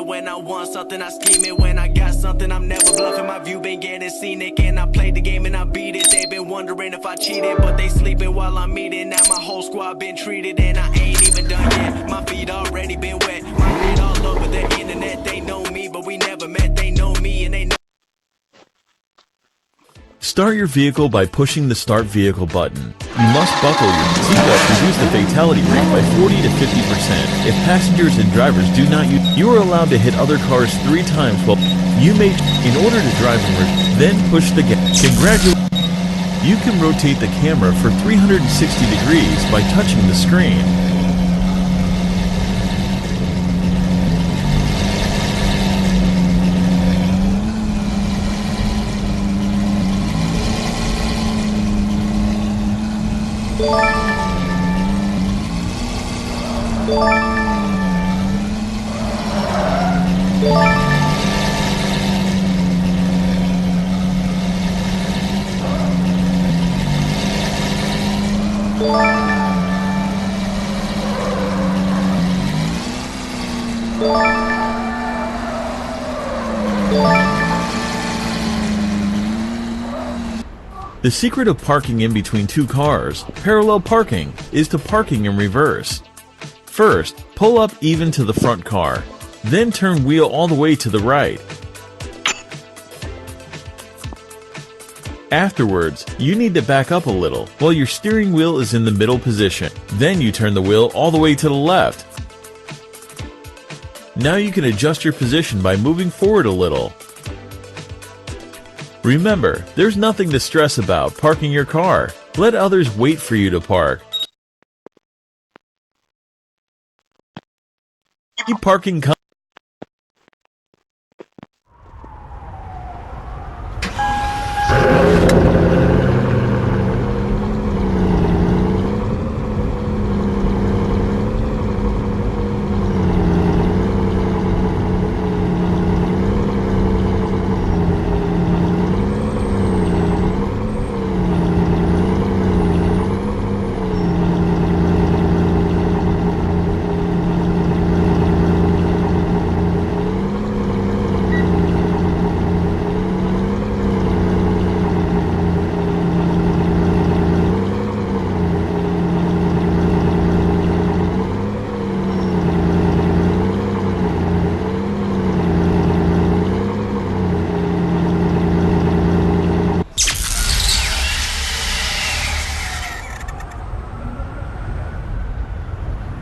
When I want something, I scheme it. When I got something, I'm never bluffing. My view been getting scenic, and I played the game and I beat it. They've been wondering if I cheated, but they sleeping while I'm eating. Now my whole squad been treated, and I ain't even done yet. My feet already been wet. My head all over the internet. They know me, but we never met. They know me, and they know. Start your vehicle by pushing the Start Vehicle button. You must buckle your seatbelt to reduce the fatality rate by 40 to 50%. If passengers and drivers do not use, you are allowed to hit other cars 3 times while you may, in order to drive in reverse, then push the gas. Congratulations! You can rotate the camera for 360 degrees by touching the screen. The secret of parking in between 2 cars, parallel parking, is to parking in reverse. First, pull up even to the front car, then turn wheel all the way to the right. Afterwards, you need to back up a little while your steering wheel is in the middle position. Then you turn the wheel all the way to the left. Now you can adjust your position by moving forward a little. Remember, there's nothing to stress about parking your car. Let others wait for you to park. Keep parking